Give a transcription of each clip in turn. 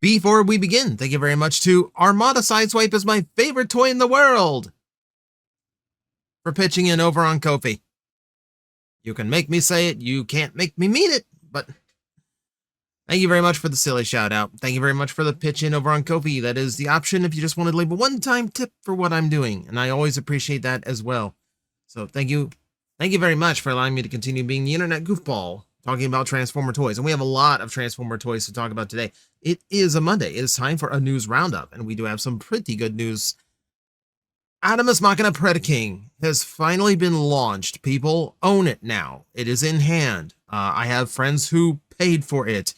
Before we begin, thank you very much to Armada Sideswipe is my favorite toy in the world for pitching in over on Ko-fi. You can make me say it, you can't make me mean it, but thank you very much for the silly shout out. Thank you very much for the pitch in over on Ko-fi. That is the option if you just want to leave a one-time tip for what I'm doing, and I always appreciate that as well. So thank you very much for allowing me to continue being the internet goofball, talking about Transformer toys. And we have a lot of Transformer toys to talk about today. It is a Monday. It is time for a news roundup, and we do have some pretty good news. Adamus Machina Predaking has finally been launched. People own it now. It is in hand. I have friends who paid for it.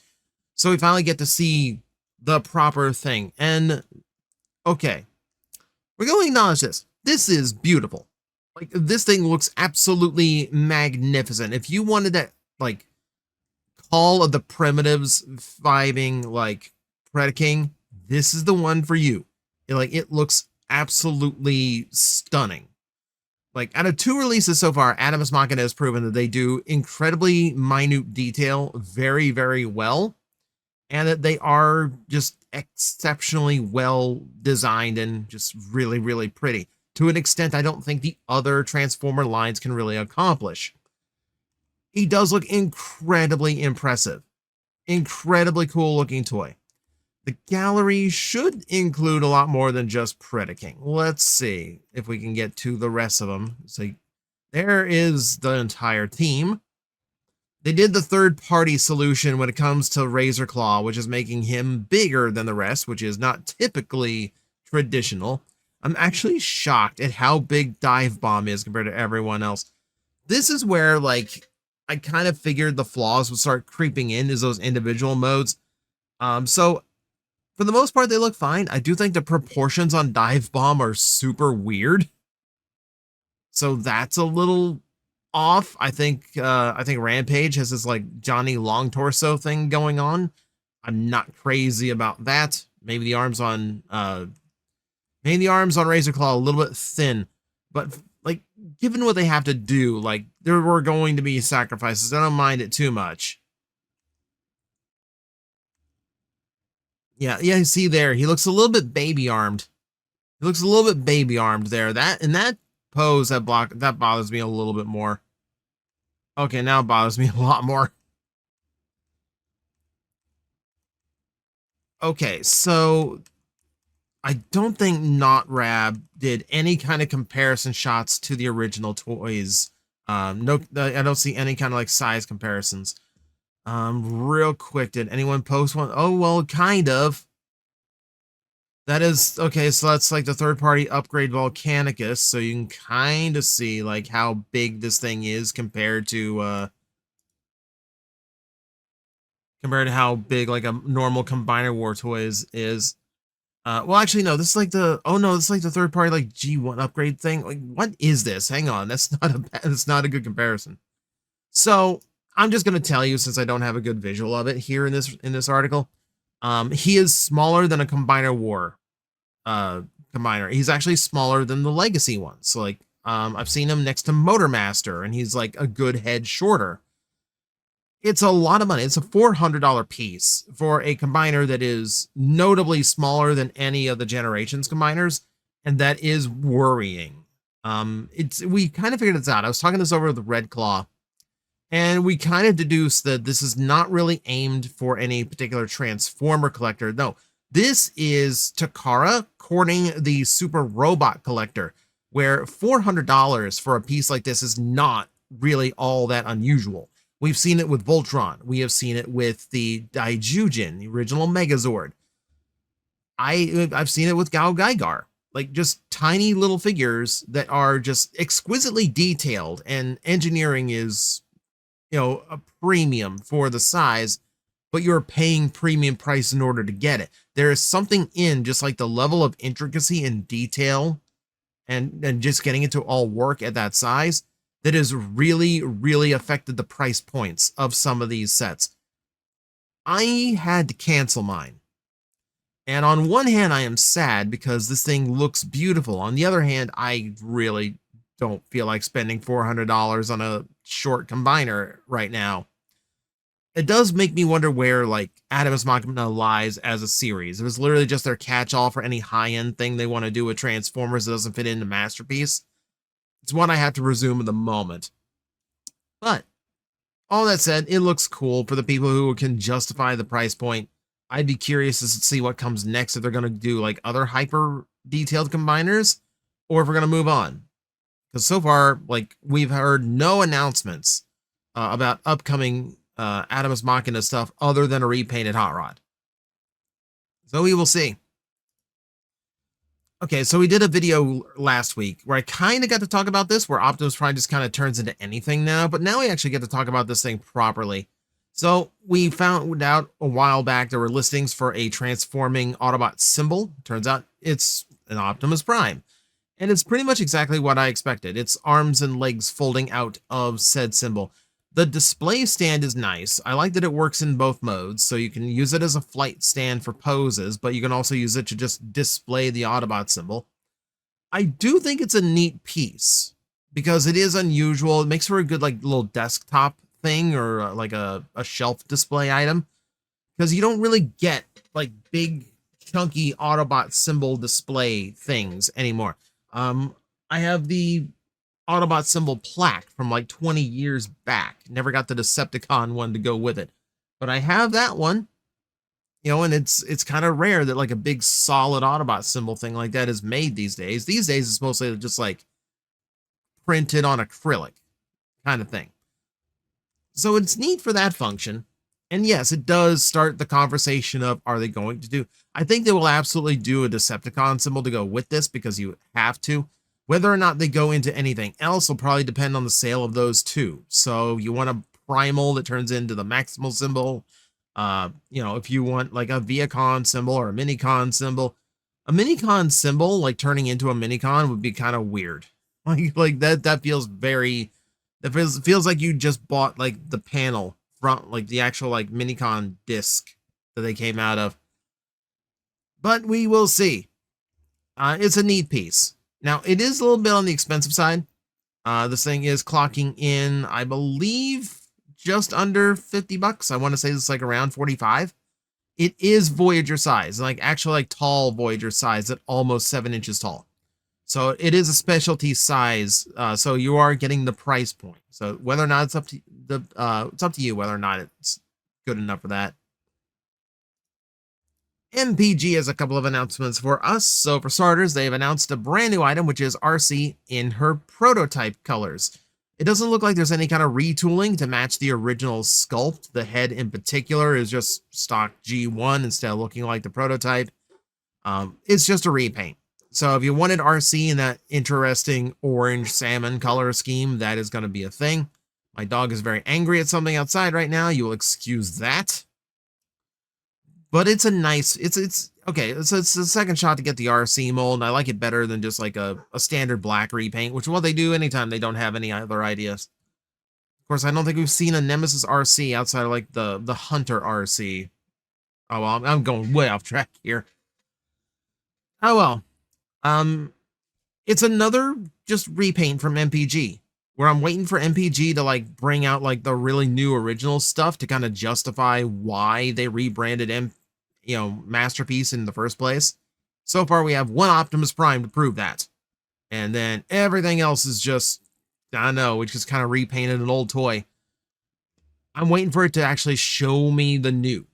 So we finally get to see the proper thing. And, okay, we're going to acknowledge this. This is beautiful. Like, this thing looks absolutely magnificent. If you wanted that, like, Call of the Primitives vibing, like, Predaking, this is the one for you. It looks absolutely stunning. Like, out of 2 releases so far, Adamus Machina has proven that they do incredibly minute detail very, very well, and that they are just exceptionally well designed and just really, really pretty, to an extent I don't think the other Transformer lines can really accomplish. He does look incredibly impressive. Incredibly cool looking toy. The gallery should include a lot more than just Predaking. Let's see if we can get to the rest of them. So there is the entire team. They did the third-party solution when it comes to Razor Claw, which is making him bigger than the rest, which is not typically traditional. I'm actually shocked at how big Dive Bomb is compared to everyone else. This is where, like, I kind of figured the flaws would start creeping in as those individual modes. So for the most part, they look fine. I do think the proportions on Dive Bomb are super weird. So that's a little off. I think Rampage has this like Johnny Long Torso thing going on. I'm not crazy about that. Maybe the arms on Razor Claw a little bit thin, but like, given what they have to do, like, there were going to be sacrifices. I don't mind it too much. Yeah, you see there, he looks a little bit baby-armed. He looks a little bit baby-armed there. That pose, that bothers me a little bit more. Okay, now it bothers me a lot more. Okay, so I don't think Not Rab did any kind of comparison shots to the original toys. No, I don't see any kind of like size comparisons. Real quick, did anyone post one? Oh, well, kind of. That is, okay, so that's like the third-party upgrade Volcanicus, so you can kind of see like how big this thing is compared to how big like a normal Combiner War toy is. Well, actually, no, this is like the, oh no, this is like the third party, like G1 upgrade thing. Like, what is this? Hang on. That's not a good comparison. So I'm just going to tell you, since I don't have a good visual of it here in this article. He is smaller than a Combiner War, Combiner. He's actually smaller than the Legacy ones. So like, I've seen him next to Motormaster, and he's like a good head shorter. It's a lot of money. It's a $400 piece for a combiner that is notably smaller than any of the Generations combiners, and that is worrying. We kind of figured this out. I was talking this over with Red Claw, and we kind of deduced that this is not really aimed for any particular Transformer collector. No, this is Takara courting the Super Robot collector, where $400 for a piece like this is not really all that unusual. We've seen it with Voltron. We have seen it with the Daijujin, the original Megazord. I've seen it with Gao Gaigar. Like, just tiny little figures that are just exquisitely detailed, and engineering is, a premium for the size, but you're paying premium price in order to get it. There is something in just like the level of intricacy and detail and just getting it to all work at that size that has really, really affected the price points of some of these sets. I had to cancel mine. And on one hand, I am sad because this thing looks beautiful. On the other hand, I really don't feel like spending $400 on a short combiner right now. it does make me wonder where like Adamus Machina lies as a series. It was literally just their catch-all for any high-end thing they want to do with Transformers that doesn't fit into Masterpiece. It's one I have to resume at the moment. But all that said, it looks cool for the people who can justify the price point. I'd be curious to see what comes next, if they're going to do like other hyper detailed combiners, or if we're going to move on. Because so far, like, we've heard no announcements about upcoming Adamus Machina stuff other than a repainted Hot Rod. So we will see. Okay, so we did a video last week where I kind of got to talk about this, where Optimus Prime just kind of turns into anything now, but now we actually get to talk about this thing properly. So we found out a while back there were listings for a transforming Autobot symbol. Turns out it's an Optimus Prime. And it's pretty much exactly what I expected. It's arms and legs folding out of said symbol. The display stand is nice. I like that it works in both modes, so you can use it as a flight stand for poses, but you can also use it to just display the Autobot symbol. I do think it's a neat piece, because it is unusual. It makes for a good like little desktop thing, or like a shelf display item, because you don't really get like big chunky Autobot symbol display things anymore. I have the Autobot symbol plaque from like 20 years back. Never got the Decepticon one to go with it, but I have that one, you know, and it's kind of rare that like a big solid Autobot symbol thing like that is made these days. These days it's mostly just like printed on acrylic kind of thing. So it's neat for that function. And yes, it does start the conversation of, are they going to do? I think they will absolutely do a Decepticon symbol to go with this, because you have to. Whether or not they go into anything else will probably depend on the sale of those two. So you want a primal that turns into the maximal symbol. You know, if you want like a Viacon symbol or a Minicon symbol, a Minicon symbol like turning into a Minicon would be kind of weird. Like that feels very, that feels like you just bought like the panel from like the actual like Minicon disc that they came out of. But we will see. It's a neat piece. Now, it is a little bit on the expensive side. This thing is clocking in, I believe, just under $50. I want to say it's like around 45. It is Voyager size, like actually like tall Voyager size, at almost 7 inches tall. So it is a specialty size. So you are getting the price point. So whether or not it's up to it's up to you whether or not it's good enough for that. MPG has a couple of announcements for us. So for starters, they've announced a brand new item, which is RC in her prototype colors. It doesn't look like there's any kind of retooling to match the original sculpt. The head in particular is just stock G1 instead of looking like the prototype. It's just a repaint. So if you wanted RC in that interesting orange salmon color scheme, that is going to be a thing. My dog is very angry at something outside right now. You will excuse that. But it's a nice, it's okay. It's a second shot to get the RC mold, and I like it better than just like a standard black repaint, which is what they do anytime they don't have any other ideas. Of course, I don't think we've seen a Nemesis RC outside of like the Hunter RC. Oh well, I'm going way off track here. Oh well. It's another just repaint from MPG, where I'm waiting for MPG to like bring out like the really new original stuff to kind of justify why they rebranded Masterpiece in the first place. So far, we have one Optimus Prime to prove that. And then everything else is just, I don't know, it's just kind of repainted an old toy. I'm waiting for it to actually show me the new.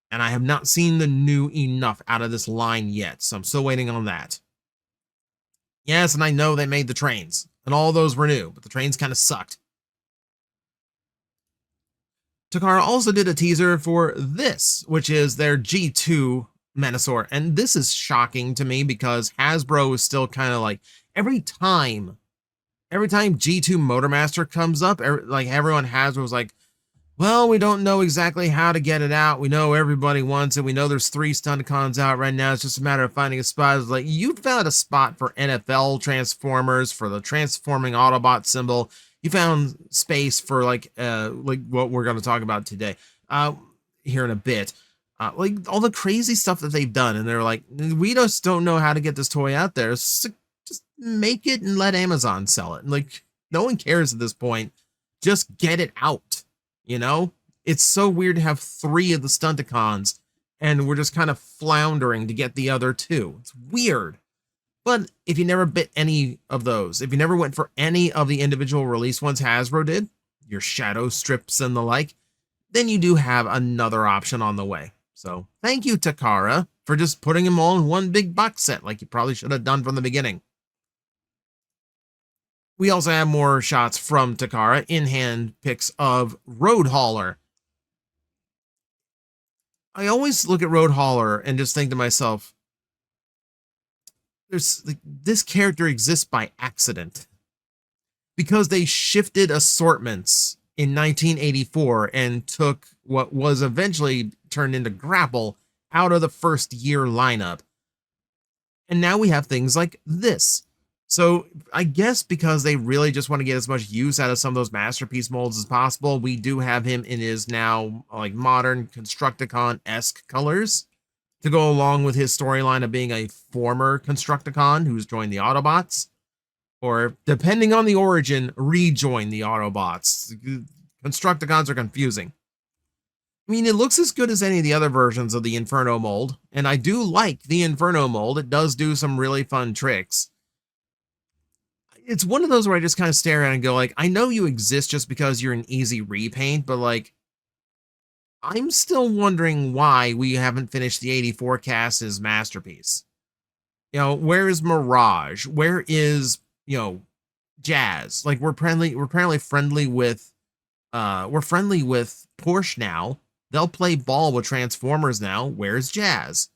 And I have not seen the new enough out of this line yet, so I'm still waiting on that. Yes, and I know they made the trains, and all those were new, but the trains kind of sucked. Takara also did a teaser for this, which is their G2 Menasor, and this is shocking to me because Hasbro is still kind of like, every time G2 Motormaster comes up, like everyone Hasbro was like, well, we don't know exactly how to get it out. We know everybody wants it. We know there's 3 Stunticons out right now. It's just a matter of finding a spot. It's like, you found a spot for NFL Transformers, for the transforming Autobot symbol. You found space for like what we're going to talk about today, here in a bit. Like all the crazy stuff that they've done. And they're like, we just don't know how to get this toy out there. So just make it and let Amazon sell it. And like, no one cares at this point. Just get it out. You know, It's so weird to have 3 of the Stunticons, and we're just kind of floundering to get the other 2. It's weird. But if you never bit any of those, if you never went for any of the individual release ones Hasbro did, your shadow strips and the like, then you do have another option on the way. So thank you, Takara, for just putting them all in one big box set like you probably should have done from the beginning. We also have more shots from Takara, in-hand pics of Road Hauler. I always look at Road Hauler and just think to myself, this character exists by accident. Because they shifted assortments in 1984 and took what was eventually turned into Grapple out of the first year lineup. And now we have things like this. So I guess because they really just want to get as much use out of some of those Masterpiece molds as possible, we do have him in his now like modern Constructicon-esque colors to go along with his storyline of being a former Constructicon who's joined the Autobots, or depending on the origin, rejoin the Autobots. Constructicons are confusing. I mean, it looks as good as any of the other versions of the Inferno mold, and I do like the Inferno mold. It does do some really fun tricks. It's one of those where I just kind of stare at it and go like, I know you exist just because you're an easy repaint, but like, I'm still wondering why we haven't finished the 84 cast as Masterpiece. You know, where is Mirage? Where is, you know, Jazz? Like, we're apparently friendly with Porsche now. They'll play ball with Transformers now. Where's Jazz?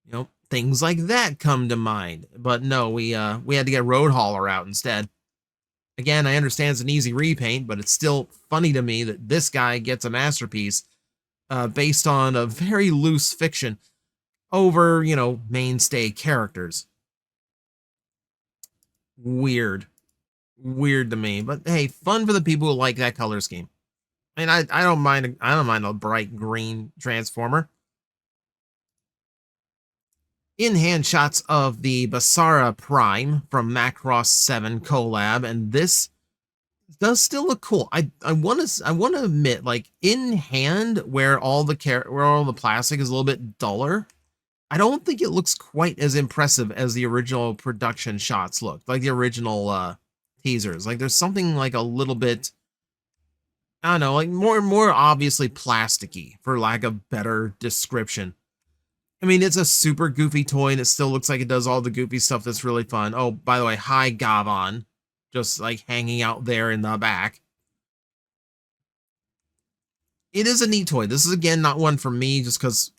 You know, things like that come to mind. But no, we had to get Road Hauler out instead. Again, I understand it's an easy repaint, but it's still funny to me that this guy gets a Masterpiece based on a very loose fiction over, you know, mainstay characters. Weird to me, but hey, fun for the people who like that color scheme. I mean, I don't mind a bright green Transformer. In-hand shots of the Basara Prime from Macross 7 collab, and this does still look cool. I want to admit, like, in hand where all the plastic is a little bit duller, I don't think it looks quite as impressive as the original production shots looked, like the original teasers. Like, there's something like a little bit, I don't know, like more obviously plasticky, for lack of better description. I mean, it's a super goofy toy, and it still looks like it does all the goofy stuff that's really fun. Oh, by the way, hi, Gavon. Just, like, hanging out there in the back. It is a neat toy. This is, again, not one for me, just because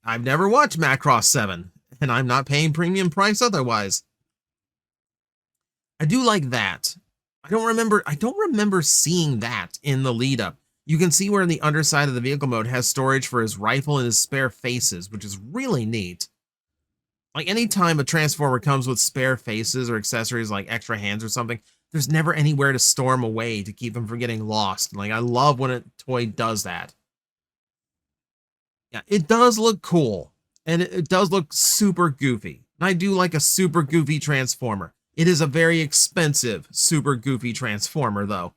I've never watched Macross 7, and I'm not paying premium price otherwise. I do like that. I don't remember seeing that in the lead up. You can see where in the underside of the vehicle mode has storage for his rifle and his spare faces, which is really neat. Like, anytime a Transformer comes with spare faces or accessories like extra hands or something, there's never anywhere to store them away to keep them from getting lost. Like, I love when a toy does that. Yeah, it does look cool, and it does look super goofy. And I do like a super goofy Transformer. It is a very expensive super goofy Transformer, though.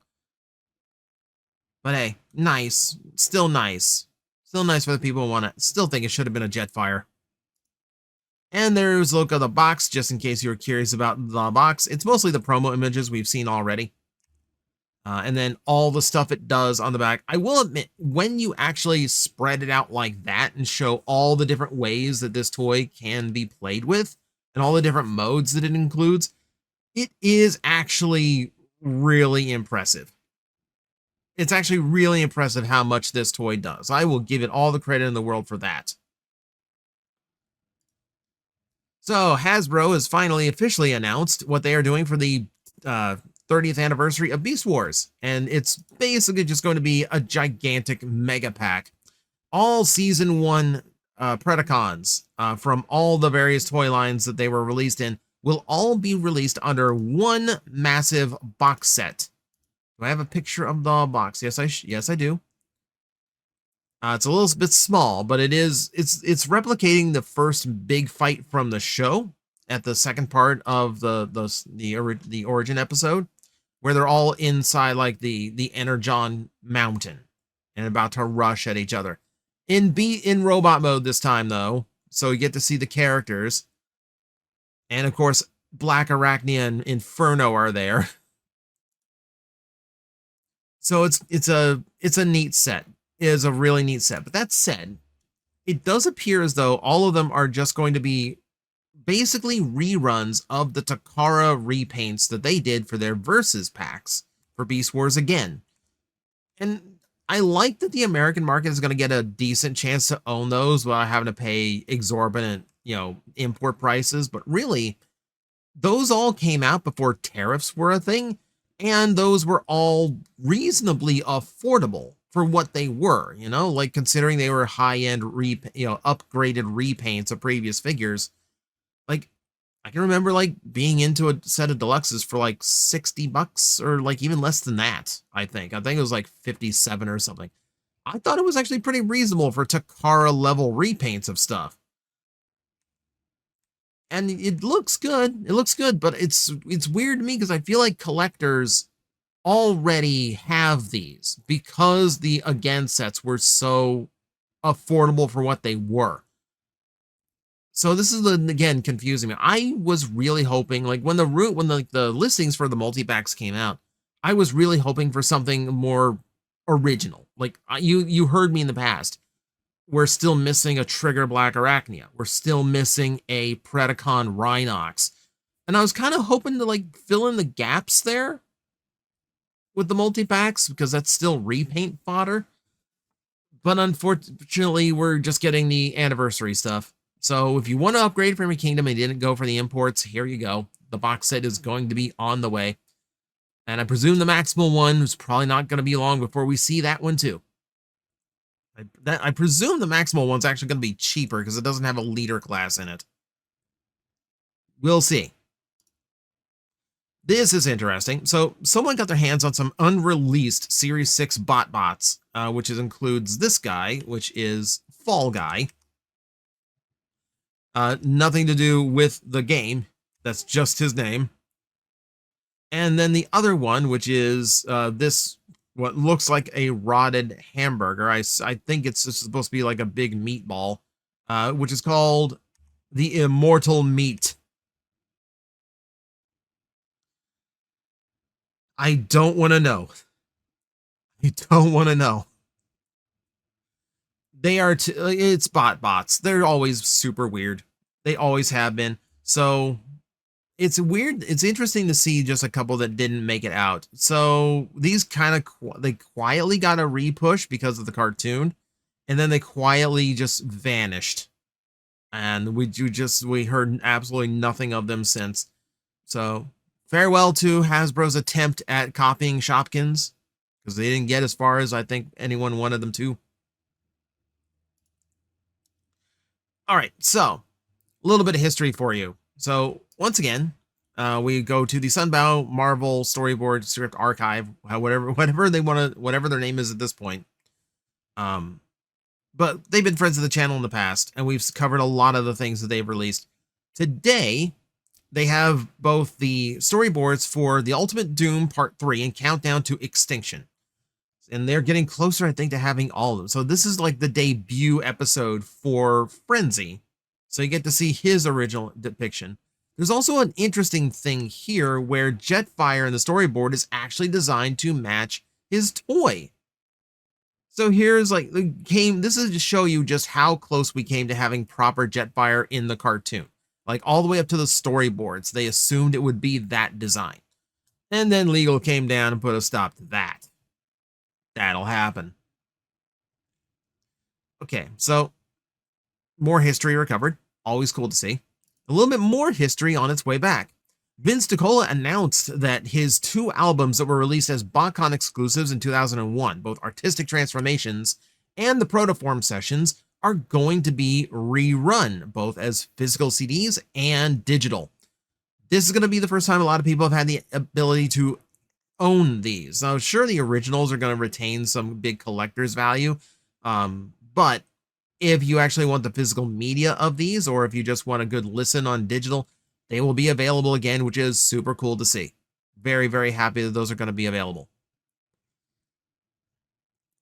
But hey, nice. Still nice. Still nice for the people who want it. Still think it should have been a Jetfire. And there's a look at the box, just in case you were curious about the box. It's mostly the promo images we've seen already. And then all the stuff it does on the back. I will admit, when you actually spread it out like that and show all the different ways that this toy can be played with, and all the different modes that it includes, it is actually really impressive. It's actually really impressive how much this toy does. I will give it all the credit in the world for that. So Hasbro has finally officially announced what they are doing for the 30th anniversary of Beast Wars. And it's basically just going to be a gigantic mega pack. All Season 1 Predacons from all the various toy lines that they were released in will all be released under one massive box set. Do I have a picture of the box? Yes, I do. It's a little bit small, but it's replicating the first big fight from the show at the second part of the origin episode, where they're all inside like the Energon mountain, and about to rush at each other. In robot mode this time, though, so you get to see the characters. And, of course, Black Arachnia and Inferno are there. So it's a neat set. It is a really neat set. But that said, it does appear as though all of them are just going to be basically reruns of the Takara repaints that they did for their Versus packs for Beast Wars again. And I like that the American market is going to get a decent chance to own those without having to pay exorbitant, import prices. But really, those all came out before tariffs were a thing, and those were all reasonably affordable for what they were, like considering they were high-end, upgraded repaints of previous figures. Like, I can remember like being into a set of deluxes for like $60 or like even less than that. I think it was like 57 or something. I thought it was actually pretty reasonable for Takara level repaints of stuff. And it looks good. It looks good, but it's weird to me because I feel like collectors already have these because the Again sets were so affordable for what they were. So this is, again, confusing me. I was really hoping, like, when the listings for the multi-packs came out, I was really hoping for something more original. Like, you heard me in the past. We're still missing a Trigger Black Arachnia. We're still missing a Predacon Rhinox. And I was kind of hoping to, like, fill in the gaps there with the multi-packs, because that's still repaint fodder. But unfortunately, we're just getting the anniversary stuff. So if you want to upgrade from your kingdom and didn't go for the imports, here you go. The box set is going to be on the way. And I presume the maximal one is probably not going to be long before we see that one too. I presume the maximal one's actually going to be cheaper because it doesn't have a leader class in it. We'll see. This is interesting. So someone got their hands on some unreleased Series 6 Botbots, which includes this guy, which is Fall Guy. Nothing to do with the game. That's just his name. And then the other one, which is this, what looks like a rotted hamburger. I think it's just supposed to be like a big meatball, which is called the Immortal Meat. I don't want to know. I don't want to know. They are, it's Botbots. They're always super weird. They always have been. So it's weird. It's interesting to see just a couple that didn't make it out. So these kind of, they quietly got a repush because of the cartoon, and then they quietly just vanished. And we heard absolutely nothing of them since. So farewell to Hasbro's attempt at copying Shopkins, because they didn't get as far as I think anyone wanted them to. All right, so a little bit of history for you. So once again, we go to the Sunbow Marvel Storyboard Script Archive, whatever they want to, whatever their name is at this point. But they've been friends of the channel in the past, and we've covered a lot of the things that they've released. Today, they have both the storyboards for the Ultimate Doom Part 3 and Countdown to Extinction. And they're getting closer, I think, to having all of them. So this is like the debut episode for Frenzy. So you get to see his original depiction. There's also an interesting thing here where Jetfire in the storyboard is actually designed to match his toy. So here's like this is to show you just how close we came to having proper Jetfire in the cartoon. Like all the way up to the storyboards, they assumed it would be that design. And then legal came down and put a stop to that. That'll happen. Okay, so more history recovered. Always cool to see. A little bit more history on its way back. Vince DiCola announced that his 2 albums that were released as BotCon exclusives in 2001, both Artistic Transformations and the Protoform Sessions, are going to be rerun, both as physical CDs and digital. This is going to be the first time a lot of people have had the ability to own these. Now, sure, the originals are going to retain some big collector's value, but if you actually want the physical media of these, or if you just want a good listen on digital, they will be available again, which is super cool to see. Very, very happy that those are going to be available.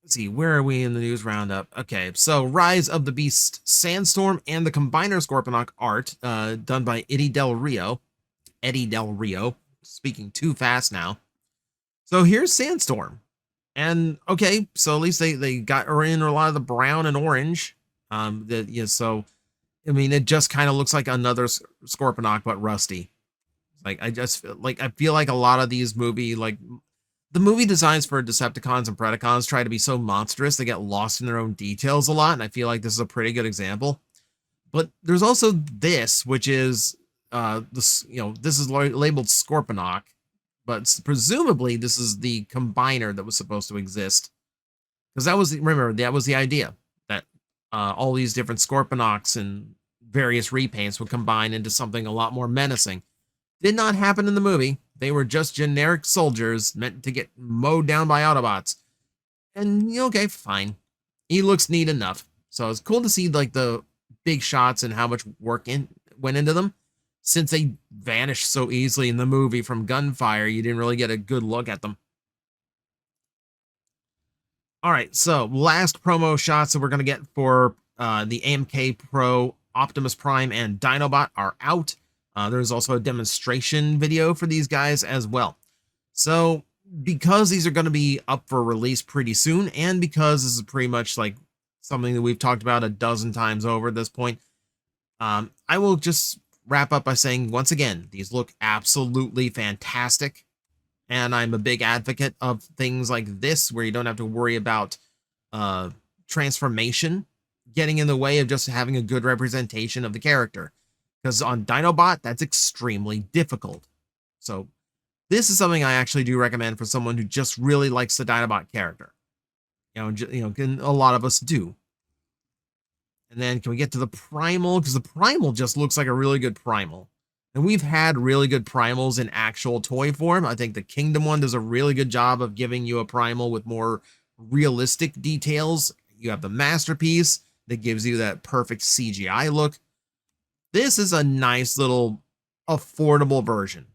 let's see, where are we in the news roundup? Okay, so Rise of the Beast Sandstorm and the Combiner Scorponok art, done by Eddie Del Rio. Speaking too fast now. So here's Sandstorm. And okay, so at least they got in a lot of the brown and orange. So I mean, it just kind of looks like another Scorponok, but rusty. Like I feel like a lot of these the movie designs for Decepticons and Predacons try to be so monstrous they get lost in their own details a lot, and I feel like this is a pretty good example. But there's also this, which is this is labeled Scorponok, but presumably this is the combiner that was supposed to exist, because that was the idea, that all these different Scorponoks and various repaints would combine into something a lot more menacing. Did not happen in the movie. They were just generic soldiers meant to get mowed down by Autobots. And okay, fine. He looks neat enough. So it's cool to see like the big shots and how much work went into them. Since they vanished so easily in the movie from gunfire, you didn't really get a good look at them. All right, so last promo shots that we're going to get for the AMK Pro, Optimus Prime, and Dinobot are out. There's also a demonstration video for these guys as well. So because these are going to be up for release pretty soon, and because this is pretty much like something that we've talked about a dozen times over at this point, I will just wrap up by saying, once again, these look absolutely fantastic. And I'm a big advocate of things like this, where you don't have to worry about transformation getting in the way of just having a good representation of the character. Because on Dinobot, that's extremely difficult. So this is something I actually do recommend for someone who just really likes the Dinobot character. A lot of us do. And then can we get to the Primal? Because the Primal just looks like a really good Primal. And we've had really good Primals in actual toy form. I think the Kingdom one does a really good job of giving you a Primal with more realistic details. You have the Masterpiece that gives you that perfect CGI look. This is a nice little affordable version.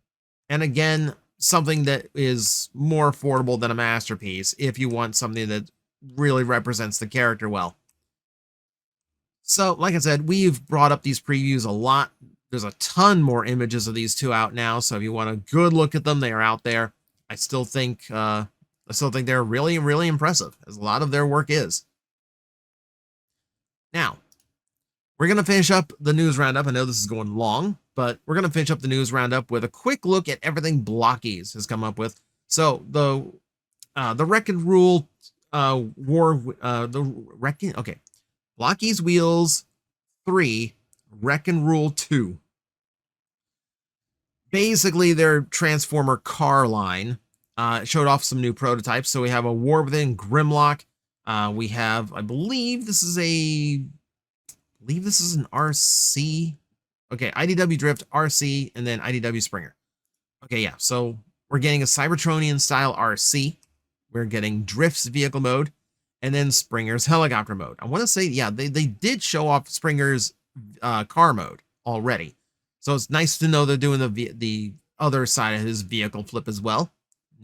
And again, something that is more affordable than a Masterpiece if you want something that really represents the character well. So, like I said, we've brought up these previews a lot. There's a ton more images of these two out now, so if you want a good look at them, they are out there. I still think they're really, really impressive, as a lot of their work is. Now, we're going to finish up the news roundup. I know this is going long, but we're going to finish up the news roundup with a quick look at everything Blockies has come up with. So the Wreck and Rule Blockies Wheels 3, Wreck and Rule 2. Basically, their Transformer car line showed off some new prototypes. So we have a War Within Grimlock. We have, I believe this is an RC. Okay, IDW Drift, RC, and then IDW Springer. Okay, yeah, so we're getting a Cybertronian style RC. We're getting Drift's vehicle mode, and then Springer's helicopter mode. I want to say, yeah, they did show off Springer's car mode already. So it's nice to know they're doing the other side of his vehicle flip as well.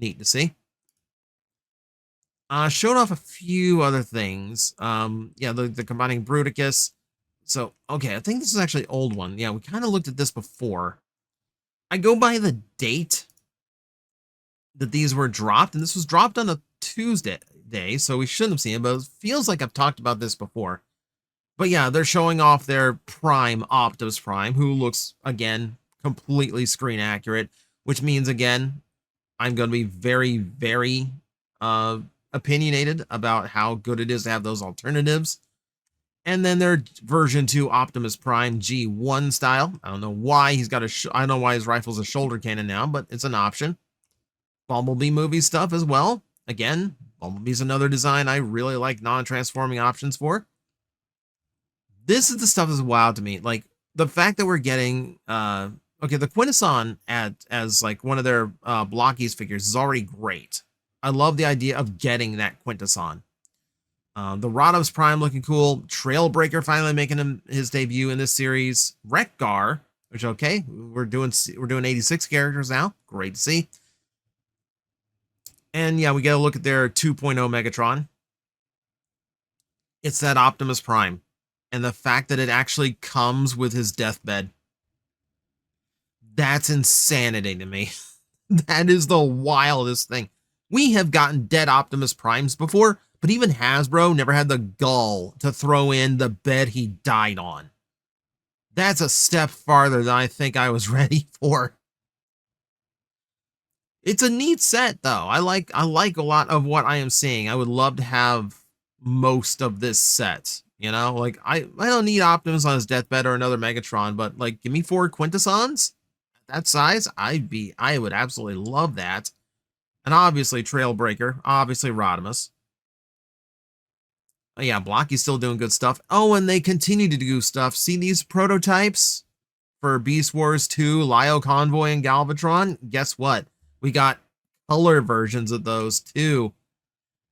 Neat to see. Showed off a few other things. The combining Bruticus. So, okay, I think this is actually an old one. Yeah, we kind of looked at this before. I go by the date that these were dropped, and this was dropped on a Tuesday, so we shouldn't have seen it, but it feels like I've talked about this before. But yeah, they're showing off their Prime, Optimus Prime, who looks, again, completely screen accurate, which means, again, I'm going to be very, very opinionated about how good it is to have those alternatives. And then their version 2 Optimus Prime G1 style. I don't know why he's got I don't know why his rifle's a shoulder cannon now, but it's an option. Bumblebee movie stuff as well. Again, Bumblebee's another design I really like non-transforming options for. This is the stuff that's wild to me. Like, the fact that we're getting, the Quintesson as like one of their Blockies figures is already great. I love the idea of getting that Quintesson. The Roundup Prime looking cool. Trailbreaker finally making his debut in this series. Wreck-Gar, which, okay, we're doing 86 characters now. Great to see. And yeah, we get a look at their 2.0 Megatron. It's that Optimus Prime. And the fact that it actually comes with his deathbed. That's insanity to me. That is the wildest thing. We have gotten dead Optimus Primes before, but even Hasbro never had the gall to throw in the bed he died on. That's a step farther than I think I was ready for. It's a neat set, though. I like a lot of what I am seeing. I would love to have most of this set. You know, like I don't need Optimus on his deathbed or another Megatron, but like give me 4 Quintessons that size. I would absolutely love that. And obviously Trailbreaker, obviously Rodimus. Oh, yeah, Blockie's still doing good stuff. Oh, and they continue to do stuff. See these prototypes for Beast Wars 2, Lio Convoy, and Galvatron? Guess what? We got color versions of those too.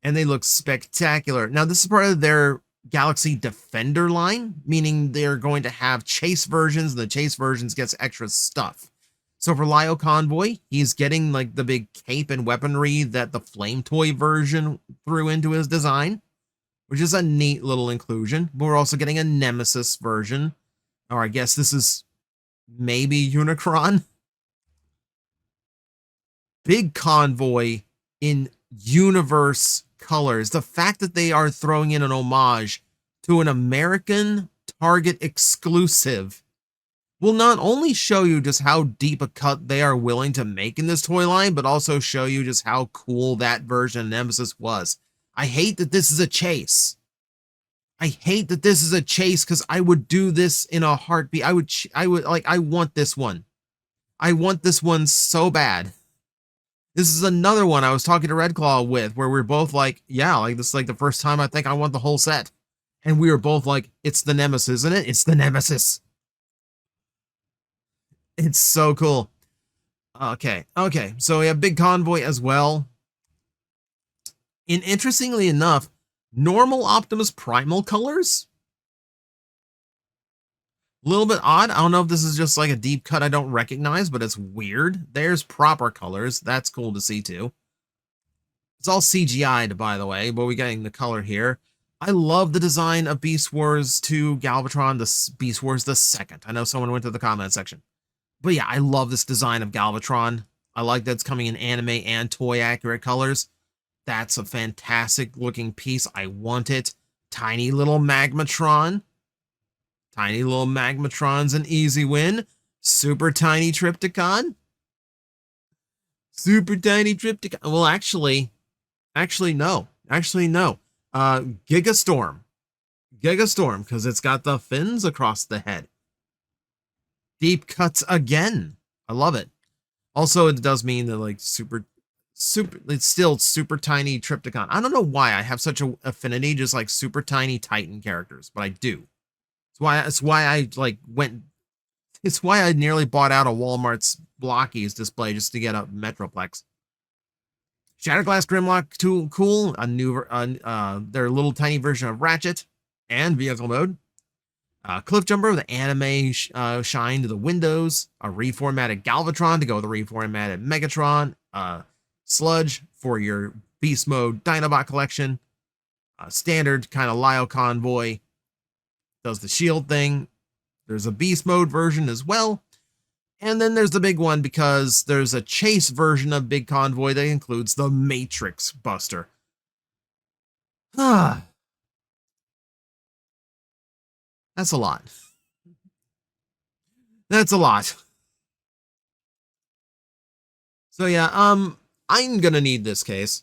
And they look spectacular. Now, this is part of their Galaxy Defender line, meaning they're going to have chase versions, and the chase versions gets extra stuff. So for Lio Convoy, he's getting like the big cape and weaponry that the Flame Toy version threw into his design, which is a neat little inclusion. But we're also getting a Nemesis version, or I guess this is maybe Unicron. Big Convoy in universe colors. The fact that they are throwing in an homage to an American Target exclusive will not only show you just how deep a cut they are willing to make in this toy line, but also show you just how cool that version of Nemesis was. I hate that this is a chase. I hate that this is a chase because I would do this in a heartbeat. I would like, I want this one. I want this one so bad. This is another one I was talking to Red Claw with, where we're both like, yeah, like this is like the first time I think I want the whole set. And we were both like, it's the Nemesis, isn't it? It's the Nemesis. It's so cool. Okay. So we have Big Convoy as well. And interestingly enough, normal Optimus Primal colors. A little bit odd. I don't know if this is just like a deep cut I don't recognize, but it's weird. There's proper colors. That's cool to see too. It's all CGI'd, by the way, but we're getting the color here. I love the design of Beast Wars 2 Galvatron, the Beast Wars the second. I know someone went to the comment section. But yeah, I love this design of Galvatron. I like that it's coming in anime and toy accurate colors. That's a fantastic looking piece. I want it. Tiny little Magmatron. Tiny little Magmatron's an easy win. Super tiny Tripticon. Super tiny Tripticon. Well, actually no. Gigastorm. Gigastorm, because it's got the fins across the head. Deep cuts again. I love it. Also, it does mean that like super, it's still super tiny Tripticon. I don't know why I have such an affinity just like super tiny Titan characters, but I do. It's why I like went. It's why I nearly bought out a Walmart's Blockies display just to get a Metroplex. Shatterglass Grimlock, too cool. A new, their little tiny version of Ratchet and vehicle mode. Cliffjumper with the anime shine to the windows. A reformatted Galvatron to go with a reformatted Megatron. Sludge for your Beast Mode Dinobot collection. Standard kind of Lio Convoy. Does the shield thing. There's a Beast Mode version as well. And then there's the big one because there's a chase version of Big Convoy that includes the Matrix Buster. That's a lot. That's a lot. So yeah, I'm gonna need this case.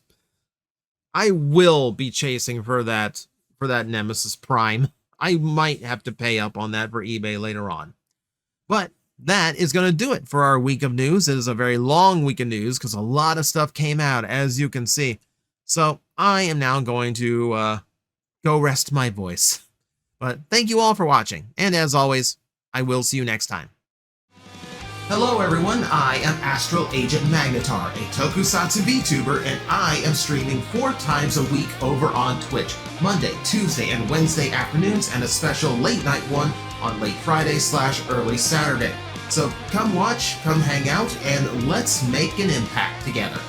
I will be chasing for that Nemesis Prime. I might have to pay up on that for eBay later on. But that is going to do it for our week of news. It is a very long week of news because a lot of stuff came out, as you can see. So I am now going to go rest my voice. But thank you all for watching. And as always, I will see you next time. Hello everyone, I am Astral Agent Magnetar, a Tokusatsu VTuber, and I am streaming 4 times a week over on Twitch, Monday, Tuesday, and Wednesday afternoons, and a special late night one on late Friday/early Saturday. So come watch, come hang out, and let's make an impact together.